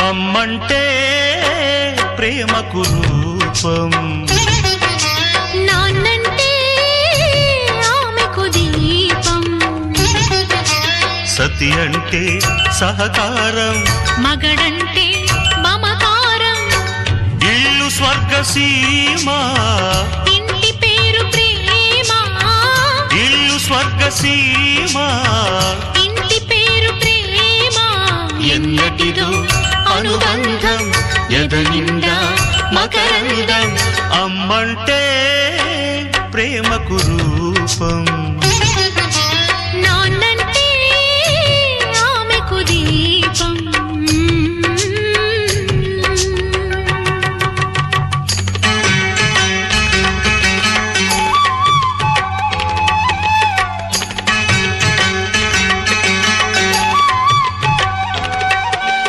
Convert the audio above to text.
అమ్మంటే ప్రేమకు రూపం, నాన్నంటే ఆమెకు దీపం. సతి అంటే సహకారం, మగడంటే మమకారం. ఇల్లు స్వర్గసీమ, ఇంటి పేరు ప్రేమ. ఇల్లు స్వర్గసీమ, ఇంటి పేరు ప్రేమ. ఎన్నటిదో అనుబంధం, ఎదనిండా మకరందం. అమ్మంటే ప్రేమకు రూపం, నాన్నంటే ఆమెకు దీపం.